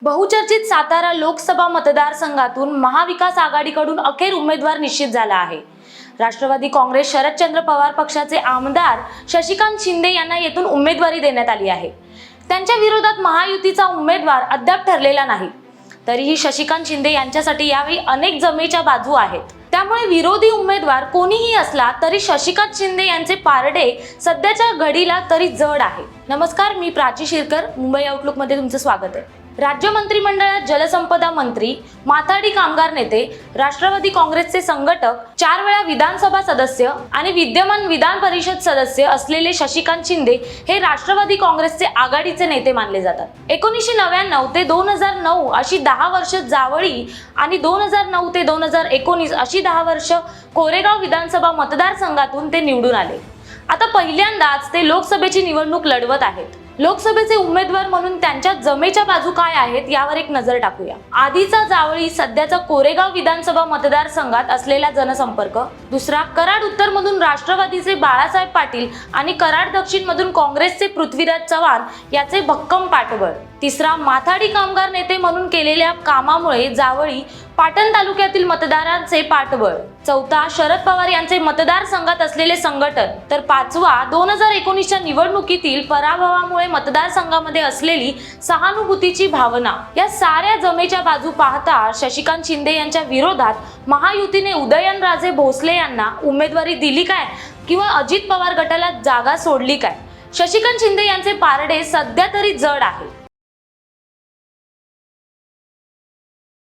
बहुचर्चित सातारा लोकसभा मतदारसंघातून महाविकास आघाडीकडून अखेर उमेदवार निश्चित झाला आहे। राष्ट्रवादी काँग्रेस शरदचंद्र पवार पक्षाचे आमदार शशिकांत शिंदे यांना येथून उमेदवारी देण्यात आली आहे। त्यांच्या विरोधात महायुतीचा उमेदवार अद्याप ठरलेला नाही। तरीही शशिकांत शिंदे यांच्यासाठी यावेळी अनेक जमेच्या बाजू आहेत। त्यामुळे विरोधी उमेदवार कोणीही असला तरी शशिकांत शिंदे यांचे पारडे सध्याच्या घडीला तरी जड आहे। नमस्कार, मी प्राची शिरकर, मुंबई आउटलुक मध्ये तुमचं स्वागत आहे। राज्य मंत्रिमंडळात जलसंपदा मंत्री, माथाडी कामगार नेते, राष्ट्रवादी काँग्रेसचे संघटक, 4 वेळा विधानसभा सदस्य आणि विद्यमान विधान परिषद सदस्य असलेले शशिकांत शिंदे हे राष्ट्रवादी काँग्रेसचे आघाडीचे नेते मानले जातात। 1999 ते 2009 अशी 10 वर्ष जावळी आणि 2009 ते 2019 अशी 10 वर्ष कोरेगाव विधानसभा मतदारसंघातून ते निवडून आले। आता पहिल्यांदाच ते लोकसभेची निवडणूक लढवत आहेत। लोकसभेचे उमेदवार म्हणून त्यांच्या जमेच्या बाजू काय आहेत यावर एक नजर टाकूया। आधीचा जावळी सध्याचा कोरेगाव विधानसभा मतदारसंघात असलेला जनसंपर्क, दुसरा कराड उत्तर मधून राष्ट्रवादीचे बाळासाहेब पाटील आणि कराड दक्षिण मधून काँग्रेसचे पृथ्वीराज चव्हाण याचे भक्कम पाठबळ, तिसरा माथाडी कामगार नेते म्हणून केलेल्या कामामुळे जावळी पाटण तालुक्यातील मतदारांचे पाठबळ, चौथा शरद पवार यांचे मतदारसंघात असलेले संघटन, तर पाचवा 2019च्या निवडणुकीतील पराभवामुळे मतदारसंघामध्ये असलेली सहानुभूतीची भावना। या साऱ्या जमेच्या बाजू पाहता शशिकांत शिंदे यांच्या विरोधात महायुतीने उदयनराजे भोसले यांना उमेदवारी दिली काय किंवा अजित पवार गटाला जागा सोडली काय? शशिकांत शिंदे यांचे पारडे सध्या तरी जड आहे।